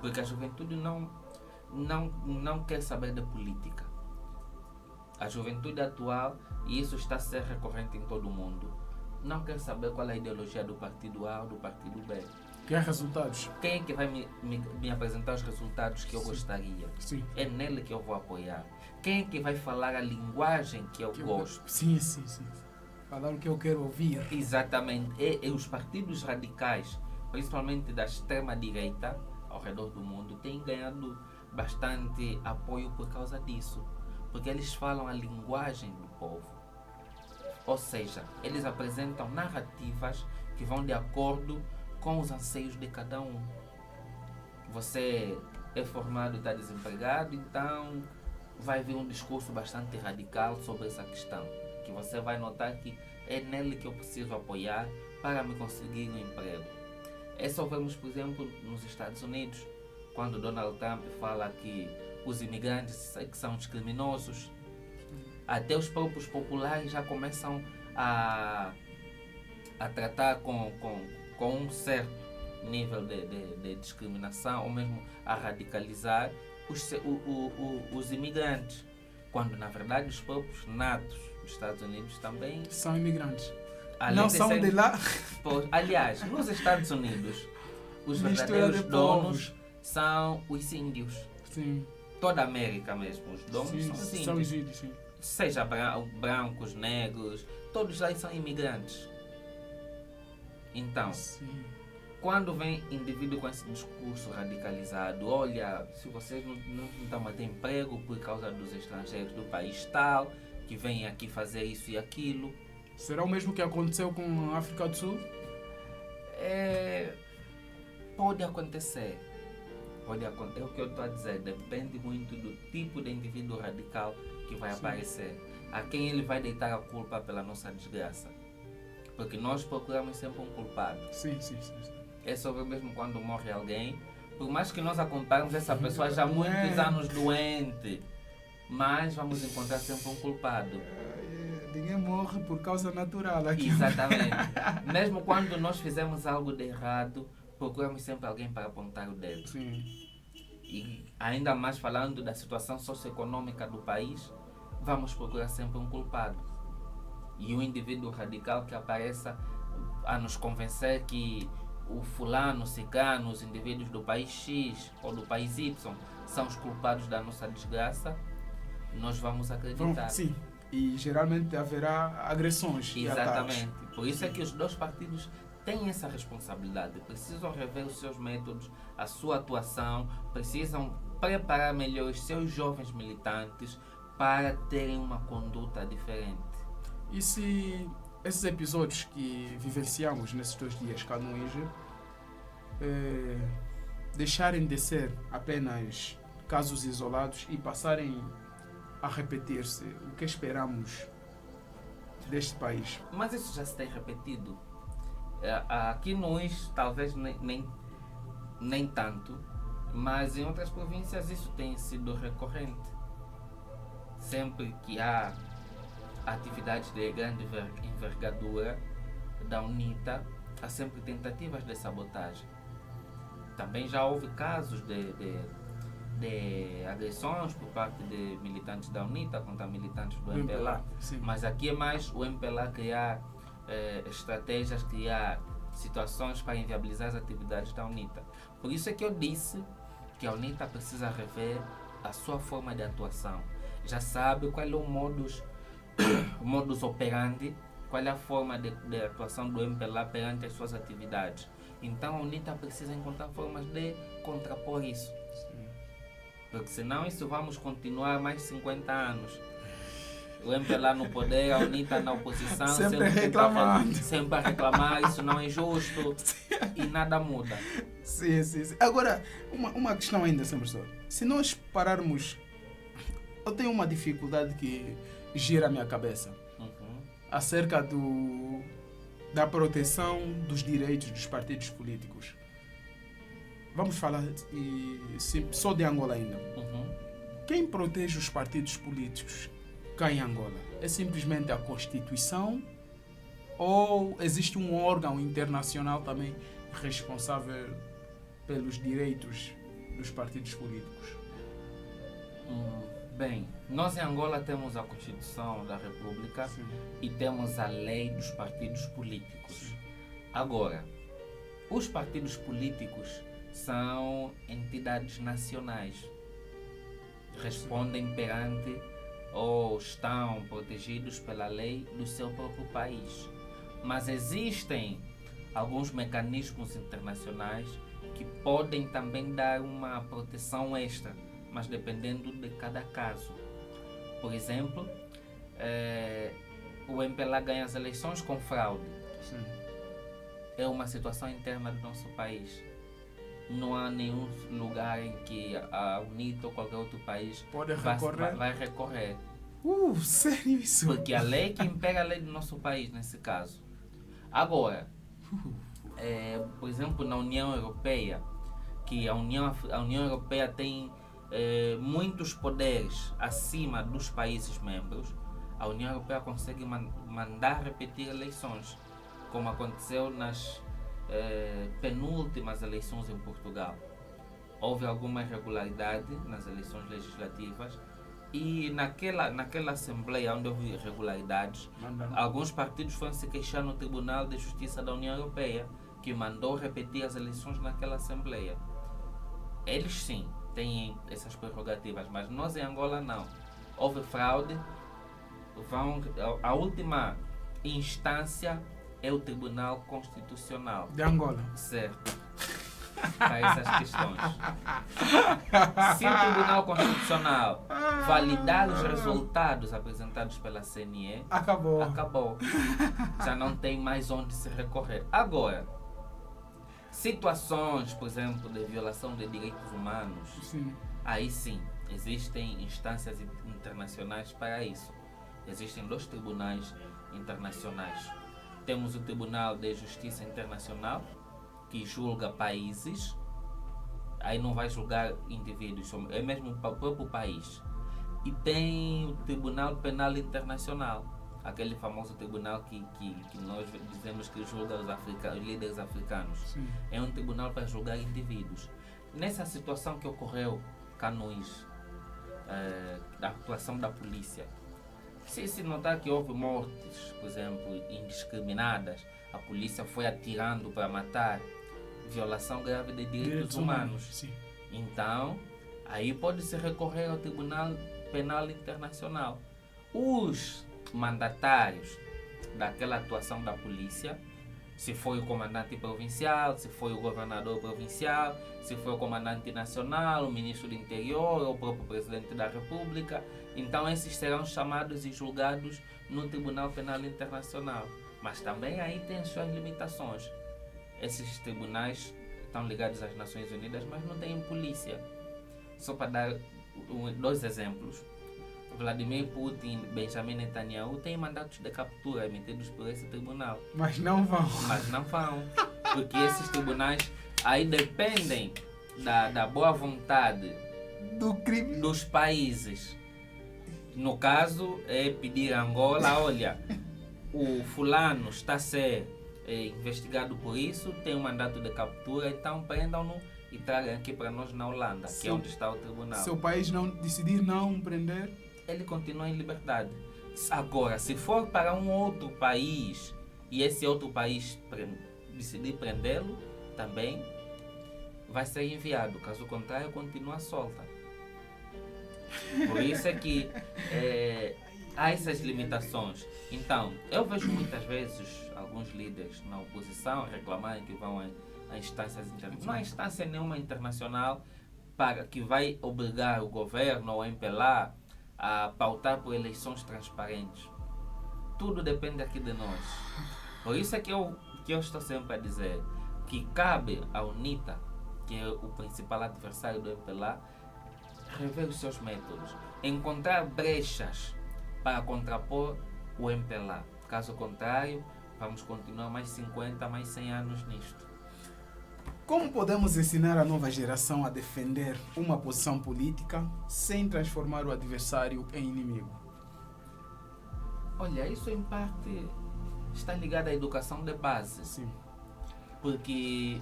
Porque a juventude não quer saber de política. A juventude atual, e isso está a ser recorrente em todo o mundo, não quer saber qual é a ideologia do partido A ou do partido B. Quer resultados? Quem é que vai me apresentar os resultados que eu gostaria? Sim. É nele que eu vou apoiar. Quem é que vai falar a linguagem que eu gosto? Sim. Falar o que eu quero ouvir. Exatamente. E os partidos radicais, principalmente da extrema-direita, ao redor do mundo, têm ganhado bastante apoio por causa disso, porque eles falam a linguagem do povo. Ou seja, eles apresentam narrativas que vão de acordo com os anseios de cada um. Você é formado e está desempregado, então vai vir um discurso bastante radical sobre essa questão, que você vai notar que é nele que eu preciso apoiar para me conseguir um emprego. É só vermos, por exemplo, nos Estados Unidos, quando Donald Trump fala que os imigrantes que são os criminosos, até os próprios populares já começam a tratar com um certo nível de discriminação, ou mesmo a radicalizar os imigrantes, quando na verdade os próprios natos dos Estados Unidos também são imigrantes. além Não são de lá. Aliás, nos Estados Unidos, os Mistura verdadeiros de donos povos. são os índios. Sim. Toda a América mesmo, os donos Sim, são os índios. são os índios, sim. Seja brancos, negros, todos lá são imigrantes. Então, Sim. quando vem indivíduo com esse discurso radicalizado, olha, se vocês não estão a ter emprego por causa dos estrangeiros do país tal, que vêm aqui fazer isso e aquilo, Será o mesmo que aconteceu com a África do Sul? pode acontecer. É o que eu estou a dizer, depende muito do tipo de indivíduo radical que vai Sim. aparecer. A quem ele vai deitar a culpa pela nossa desgraça. Porque nós procuramos sempre um culpado. Sim. É sobre mesmo quando morre alguém, por mais que nós acompanhemos essa pessoa já há muitos anos doente, mas vamos encontrar sempre um culpado. Ninguém morre por causa natural aqui. Exatamente. Mesmo quando nós fizemos algo de errado, procuramos sempre alguém para apontar o dedo. Sim. E ainda mais falando da situação socioeconômica do país, vamos procurar sempre um culpado. E um indivíduo radical que apareça a nos convencer que o fulano, cicano, os indivíduos do país X ou do país Y são os culpados da nossa desgraça, nós vamos acreditar. Sim. E geralmente haverá agressões. E Exatamente. ataques. Por isso é que os dois partidos têm essa responsabilidade. Precisam rever os seus métodos, a sua atuação, precisam preparar melhor os seus jovens militantes para terem uma conduta diferente. E se esses episódios que vivenciamos nesses 2 dias cá no IGE deixarem de ser apenas casos isolados e passarem a repetir-se, o que esperamos deste país? Mas isso já se tem repetido. Aqui no IS talvez nem tanto, mas em outras províncias isso tem sido recorrente. Sempre que há atividades de grande envergadura da UNITA, há sempre tentativas de sabotagem. Também já houve casos de agressões por parte de militantes da UNITA contra militantes do MPLA. Sim. Mas aqui é mais o MPLA criar estratégias, criar situações para inviabilizar as atividades da UNITA. Por isso é que eu disse que a UNITA precisa rever a sua forma de atuação. Já sabe qual é o modus operandi, qual é a forma de atuação do MPLA perante as suas atividades. Então a UNITA precisa encontrar formas de contrapor isso. Sim. Porque senão isso vamos continuar mais 50 anos. O MPLA no poder, a UNITA na oposição, Sempre reclamando. Sempre a reclamar, isso não é justo e nada muda. Sim. Agora, uma questão ainda, Sr. Professor. Se nós pararmos... Eu tenho uma dificuldade que gira a minha cabeça acerca da proteção dos direitos dos partidos políticos. Vamos falar só de Angola ainda. Quem protege os partidos políticos cá em Angola? É simplesmente a Constituição ou existe um órgão internacional também responsável pelos direitos dos partidos políticos? Bem, nós em Angola temos a Constituição da República. Sim. E temos a lei dos partidos políticos. Agora, os partidos políticos são entidades nacionais. Respondem perante ou estão protegidos pela lei do seu próprio país. Mas existem alguns mecanismos internacionais que podem também dar uma proteção extra. mas dependendo de cada caso. Por exemplo, o MPLA ganha as eleições com fraude. Sim. É uma situação interna do nosso país. Não há nenhum lugar em que a UNITA ou qualquer outro país Pode recorrer. vai recorrer. Sério isso? Porque a lei que impera a lei do nosso país, nesse caso. Agora, por exemplo, na União Europeia, que a União Europeia tem muitos poderes acima dos países membros, a União Europeia consegue mandar repetir eleições, como aconteceu nas penúltimas eleições em Portugal. Houve alguma irregularidade nas eleições legislativas e naquela Assembleia onde houve irregularidades, alguns partidos foram se queixar no Tribunal de Justiça da União Europeia, que mandou repetir as eleições naquela Assembleia. Eles sim têm essas prerrogativas, mas nós em Angola não. Houve fraude, a última instância é o Tribunal Constitucional de Angola. Certo. Para essas questões. Se o Tribunal Constitucional validar os resultados apresentados pela CNE, acabou. Já não tem mais onde se recorrer. Agora, situações, por exemplo, de violação de direitos humanos, Sim. Aí sim, existem instâncias internacionais para isso. Existem 2 tribunais internacionais. Temos o Tribunal de Justiça Internacional, que julga países, aí não vai julgar indivíduos, é mesmo o próprio país. E tem o Tribunal Penal Internacional, aquele famoso tribunal que nós dizemos que julga os líderes africanos. Sim. É um tribunal para julgar indivíduos. Nessa situação que ocorreu Canuís, da atuação da polícia, se notar que houve mortes, por exemplo, indiscriminadas, a polícia foi atirando para matar, violação grave de direitos humanos. Sim. Então, aí pode-se recorrer ao Tribunal Penal Internacional. Os mandatários daquela atuação da polícia, se foi o comandante provincial, se foi o governador provincial, se foi o comandante nacional, o ministro do interior ou o próprio presidente da república, então esses serão chamados e julgados no Tribunal Penal Internacional. Mas também aí tem as suas limitações. Esses tribunais estão ligados às Nações Unidas, mas não têm polícia. Só para dar 2 exemplos. Vladimir Putin e Benjamin Netanyahu têm mandatos de captura emitidos por esse tribunal. Mas não vão. Porque esses tribunais aí dependem da boa vontade do crime dos países. No caso, é pedir a Angola, olha, o fulano está a ser investigado por isso, tem um mandato de captura, então prendam-no e tragam aqui para nós na Holanda, que é onde está o tribunal. Se o país não decidir não prender, ele continua em liberdade. Agora, se for para um outro país e esse outro país decidir prendê-lo, também vai ser enviado. Caso contrário, continua solta. Por isso é que há essas limitações. Então, eu vejo muitas vezes alguns líderes na oposição reclamarem que vão a instâncias internacionais. Não há instância nenhuma internacional que vai obrigar o governo ou o MPLA a pautar por eleições transparentes. Tudo depende aqui de nós. Por isso é que eu estou sempre a dizer que cabe à UNITA, que é o principal adversário do MPLA, rever os seus métodos, encontrar brechas para contrapor o MPLA. Caso contrário, vamos continuar mais 50, mais 100 anos nisto. Como podemos ensinar a nova geração a defender uma posição política sem transformar o adversário em inimigo? Olha, isso em parte está ligado à educação de base. Sim. Porque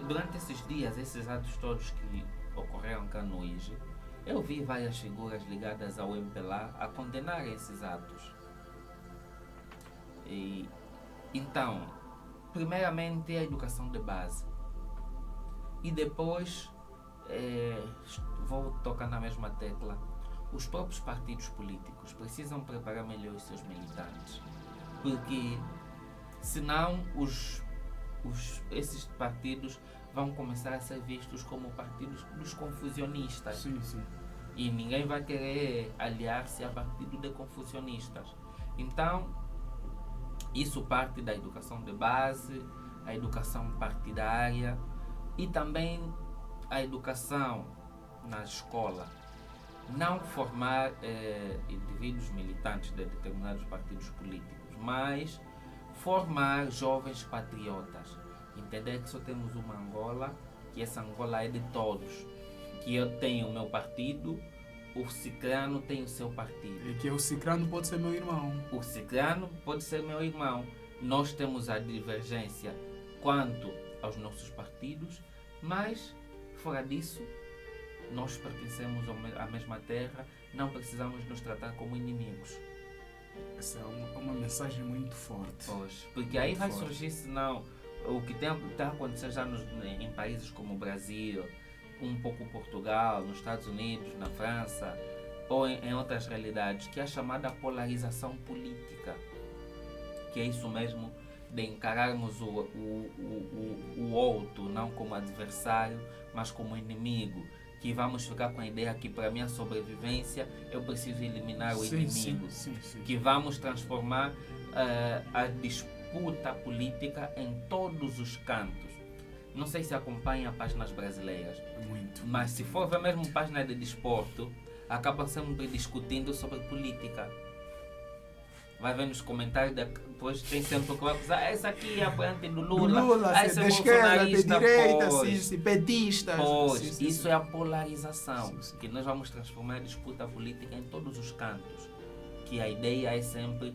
durante esses dias, esses atos todos que ocorreram cá no IGE, eu vi várias figuras ligadas ao MPLA a condenarem esses atos. Então, primeiramente a educação de base. E depois, vou tocar na mesma tecla, os próprios partidos políticos precisam preparar melhor os seus militantes. Porque, senão, esses partidos vão começar a ser vistos como partidos dos confusionistas. Sim, sim. E ninguém vai querer aliar-se a partido de confusionistas. Então, isso parte da educação de base, a educação partidária e também a educação na escola. Não formar indivíduos militantes de determinados partidos políticos, mas formar jovens patriotas. Entender que só temos uma Angola, que essa Angola é de todos. Que eu tenho o meu partido, o ciclano tem o seu partido. E que o ciclano pode ser meu irmão. O ciclano pode ser meu irmão. Nós temos a divergência quanto aos nossos partidos, mas fora disso, nós pertencemos à mesma terra, não precisamos nos tratar como inimigos. Essa é uma mensagem muito forte. Pois, porque aí Muito vai forte. surgir, senão, o que está a acontecer já em países como o Brasil, um pouco Portugal, nos Estados Unidos, na França, ou em outras realidades, que é a chamada polarização política, que é isso mesmo de encararmos o outro não como adversário, mas como inimigo, que vamos ficar com a ideia que para minha sobrevivência eu preciso eliminar o inimigo, Sim. que vamos transformar a disputa política em todos os cantos. Não sei se acompanha páginas brasileiras, Muito. mas se for ver mesmo página de desporto, acabam sempre discutindo sobre política. Vai ver nos comentários, depois tem sempre que vai acusar, essa aqui é a apoiante do Lula, esse é da esquerda, da bolsonarista, direita, pois. sim, petistas. Pois, Sim, isso sim. é a polarização, Sim. que nós vamos transformar a disputa política em todos os cantos. Que a ideia é sempre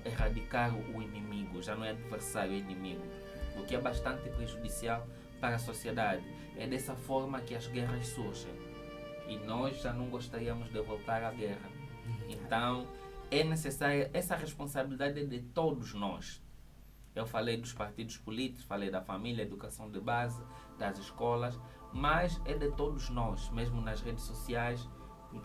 erradicar o inimigo, já não é adversário, é inimigo. O que é bastante prejudicial para a sociedade. É dessa forma que as guerras surgem. E nós já não gostaríamos de voltar à guerra. Então, é necessária essa responsabilidade de todos nós. Eu falei dos partidos políticos, falei da família, educação de base, das escolas, mas é de todos nós, mesmo nas redes sociais.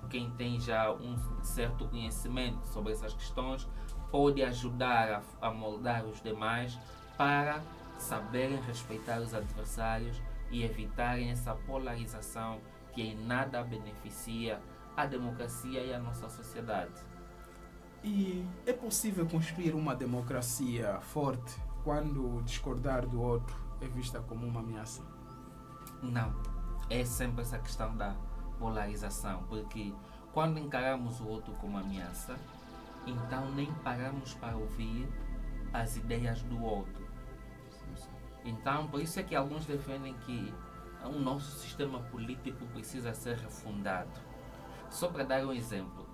Quem tem já um certo conhecimento sobre essas questões pode ajudar a moldar os demais para saberem respeitar os adversários e evitarem essa polarização que em nada beneficia a democracia e a nossa sociedade. E é possível construir uma democracia forte quando discordar do outro é vista como uma ameaça? Não, é sempre essa questão da polarização, porque quando encaramos o outro como ameaça, então nem paramos para ouvir as ideias do outro. Então, por isso é que alguns defendem que o nosso sistema político precisa ser refundado. Só para dar um exemplo,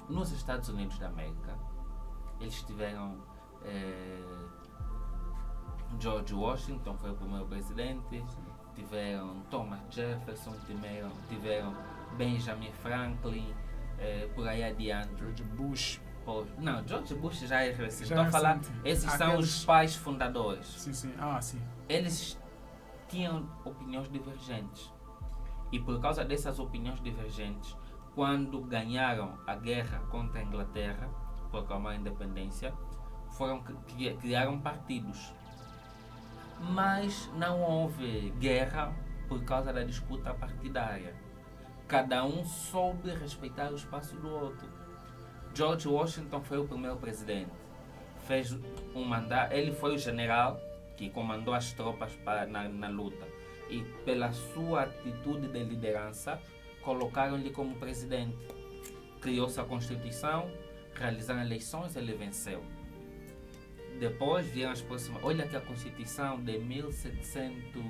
nos Estados Unidos da América, eles tiveram George Washington, foi o primeiro presidente, tiveram Thomas Jefferson, tiveram Benjamin Franklin, por aí adiante. George Bush. Não, George Bush já é recente. Já Estou é a falar, recente. esses são Aqueles- os pais fundadores. Sim. Sim. Eles tinham opiniões divergentes. E por causa dessas opiniões divergentes, quando ganharam a guerra contra a Inglaterra, proclamaram a independência, criaram partidos. Mas não houve guerra por causa da disputa partidária. Cada um soube respeitar o espaço do outro. George Washington foi o primeiro presidente. Fez um mandato, ele foi o general que comandou as tropas na luta. E pela sua atitude de liderança, colocaram-lhe como presidente. Criou-se a Constituição, realizaram eleições, ele venceu. Depois vieram as próximas. Olha que a Constituição de 1700.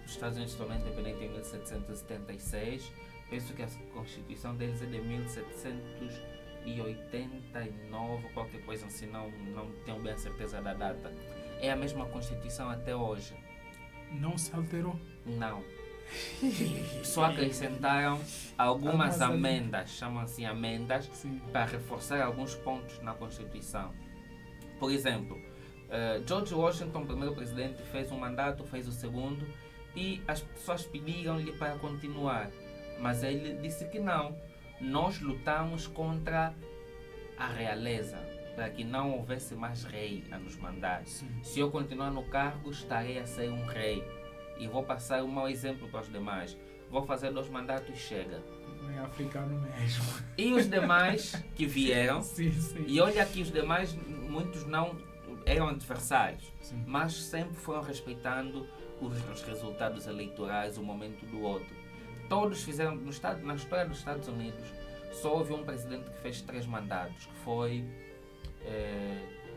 Os Estados Unidos tornaram independente em 1776. Penso que a Constituição deles é de 1789, qualquer coisa assim, não tenho bem a certeza da data. É a mesma Constituição até hoje. Não se alterou. Não. Só acrescentaram algumas Algumas amendas, chamam-se amendas, Sim. para reforçar alguns pontos na Constituição. Por exemplo, George Washington, primeiro presidente, fez um mandato, fez o segundo, e as pessoas pediram-lhe para continuar. Mas ele disse que não. Nós lutamos contra a realeza. para que não houvesse mais rei a nos mandar. Sim. Se eu continuar no cargo, estarei a ser um rei. E vou passar um mau exemplo para os demais. Vou fazer 2 mandatos e chega. É africano mesmo. E os demais que vieram, Sim, sim. e olha que os demais, muitos não eram adversários, Sim. mas sempre foram respeitando os resultados eleitorais, o momento do outro. Todos fizeram, na história dos Estados Unidos, só houve um presidente que fez 3 mandatos, que foi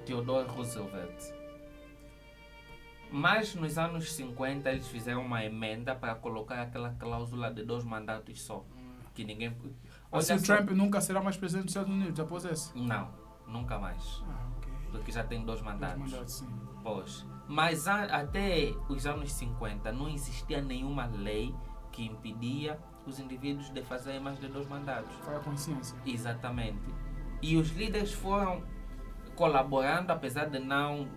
Theodore Roosevelt. Mas nos anos 50 eles fizeram uma emenda para colocar aquela cláusula de 2 mandatos só. Que ninguém... Assim, o Trump nunca será mais presidente dos Estados Unidos após esse? Não, nunca mais. Ok. Porque já tem 2 mandatos. 2 mandatos, sim. Pois. Mas até os anos 50 não existia nenhuma lei que impedia os indivíduos de fazerem mais de 2 mandatos. Foi a consciência. Exatamente. E os líderes foram colaborando, apesar de não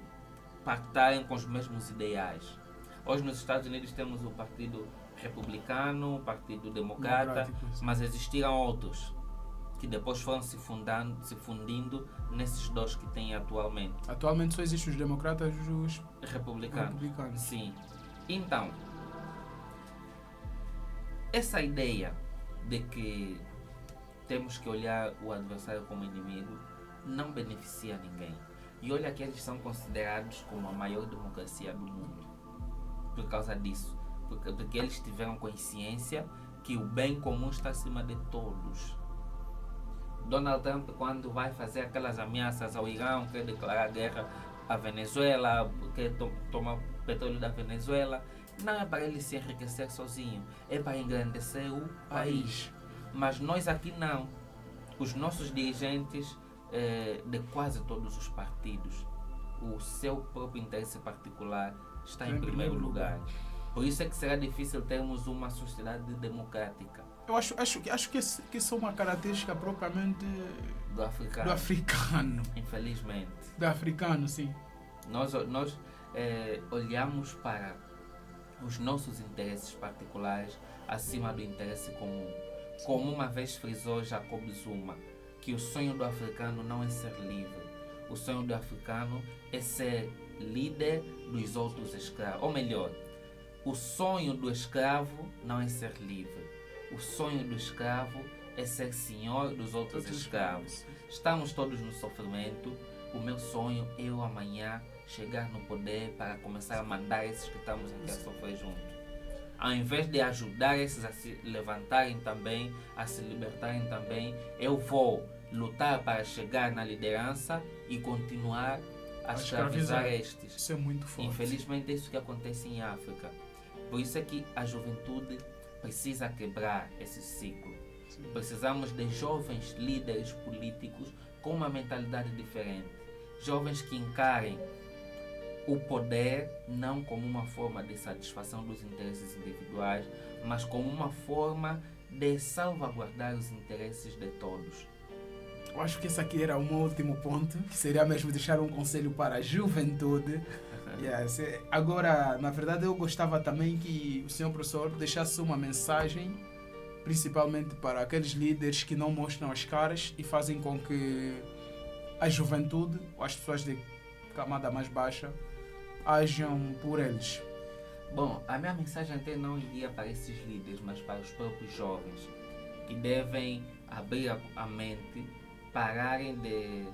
pactarem com os mesmos ideais. Hoje nos Estados Unidos temos o Partido Republicano, o Partido Democrata, Democrático, sim. mas existiram outros que depois foram se fundindo nesses 2 que tem atualmente. Atualmente só existem os democratas e os Republicanos. republicanos. Sim. Então, essa ideia de que temos que olhar o adversário como inimigo não beneficia ninguém. E olha que eles são considerados como a maior democracia do mundo por causa disso. Porque eles tiveram consciência que o bem comum está acima de todos. Donald Trump, quando vai fazer aquelas ameaças ao Irã, quer declarar guerra à Venezuela, quer tomar petróleo da Venezuela, não é para ele se enriquecer sozinho, é para engrandecer o país. Mas nós aqui não. Os nossos dirigentes de quase todos os partidos, o seu próprio interesse particular está em primeiro lugar. Por isso é que será difícil termos uma sociedade democrática. Eu acho que isso é uma característica propriamente Do africano. do africano. Infelizmente. Do africano, sim. Nós olhamos para os nossos interesses particulares acima do interesse comum. Como uma vez frisou Jacob Zuma, que o sonho do africano não é ser livre. O sonho do africano é ser líder dos outros escravos. Ou melhor, o sonho do escravo não é ser livre. O sonho do escravo é ser senhor dos outros escravos. Estamos todos no sofrimento. O meu sonho é eu amanhã chegar no poder para começar a mandar esses que estamos aqui a sofrer junto. Ao invés de ajudar esses a se levantarem também, a se libertarem também, eu vou lutar para chegar na liderança e continuar a escravizar estes. Isso é muito forte. Infelizmente é isso que acontece em África. Por isso é que a juventude precisa quebrar esse ciclo. Sim. Precisamos de jovens líderes políticos com uma mentalidade diferente. Jovens que encarem o poder não como uma forma de satisfação dos interesses individuais, mas como uma forma de salvaguardar os interesses de todos. Eu acho que esse aqui era um último ponto, que seria mesmo deixar um conselho para a juventude. Yes. Agora, na verdade, eu gostava também que o senhor professor deixasse uma mensagem, principalmente para aqueles líderes que não mostram as caras e fazem com que a juventude, ou as pessoas de camada mais baixa, ajam por eles. Bom, a minha mensagem até não iria para esses líderes, mas para os próprios jovens, que devem abrir a mente, pararem de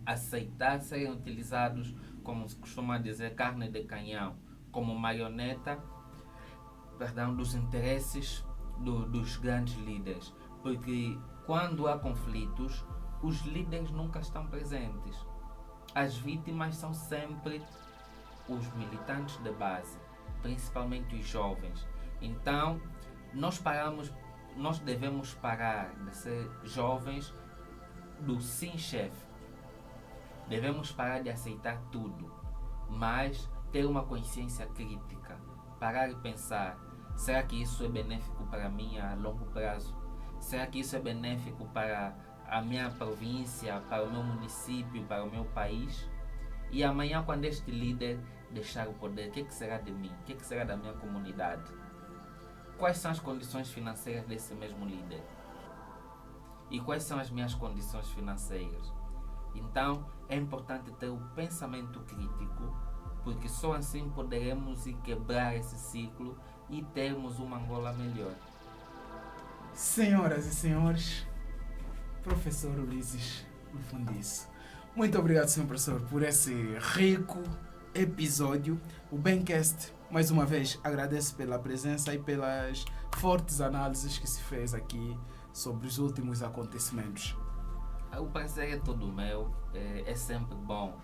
aceitar serem utilizados, como se costuma dizer, carne de canhão, como marioneta, dos interesses dos grandes líderes. Porque quando há conflitos, os líderes nunca estão presentes. As vítimas são sempre os militantes de base, principalmente os jovens. Então, nós devemos parar de ser jovens do sim, chefe. Devemos parar de aceitar tudo, mas ter uma consciência crítica, parar e pensar: será que isso é benéfico para mim a longo prazo? Será que isso é benéfico para a minha província, para o meu município, para o meu país? E amanhã, quando este líder deixar o poder, o que será de mim? O que será da minha comunidade? Quais são as condições financeiras desse mesmo líder? E quais são as minhas condições financeiras? Então é importante ter o pensamento crítico, porque só assim poderemos ir quebrar esse ciclo e termos uma Angola melhor. Senhoras e senhores, professor Ulisses Lufundiço, muito obrigado, senhor professor, por esse rico episódio. O Bencast, mais uma vez, agradece pela presença e pelas fortes análises que se fez aqui sobre os últimos acontecimentos. O prazer é todo meu, é sempre bom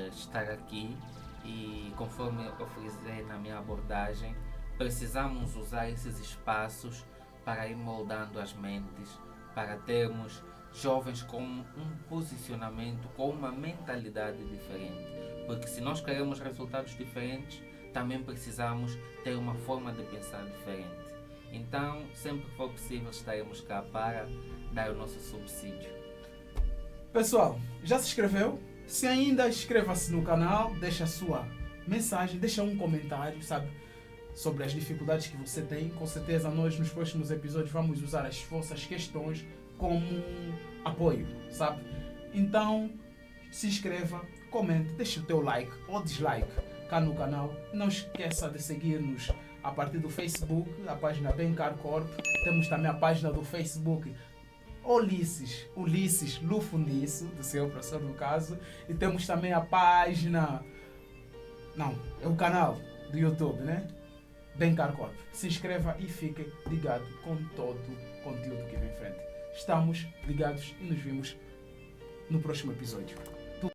estar aqui e, conforme eu frisei na minha abordagem, precisamos usar esses espaços para ir moldando as mentes, para termos jovens com um posicionamento, com uma mentalidade diferente. Porque se nós queremos resultados diferentes, também precisamos ter uma forma de pensar diferente. Então, sempre que for possível, estaremos cá para dar o nosso subsídio. Pessoal, já se inscreveu? Se ainda, inscreva-se no canal, deixa a sua mensagem, deixa um comentário, sabe, sobre as dificuldades que você tem. Com certeza nós nos próximos episódios vamos usar as vossas questões como apoio, sabe? Então, se inscreva, comente, deixe o teu like ou dislike cá no canal. Não esqueça de seguir-nos a partir do Facebook, a página Bencar Corp. Temos também a página do Facebook Ulisses Lufundiço, do seu professor no caso. E temos também a página... Não, é o canal do YouTube, né? Bencar Corp. Se inscreva e fique ligado com todo o conteúdo que vem em frente. Estamos ligados e nos vimos no próximo episódio.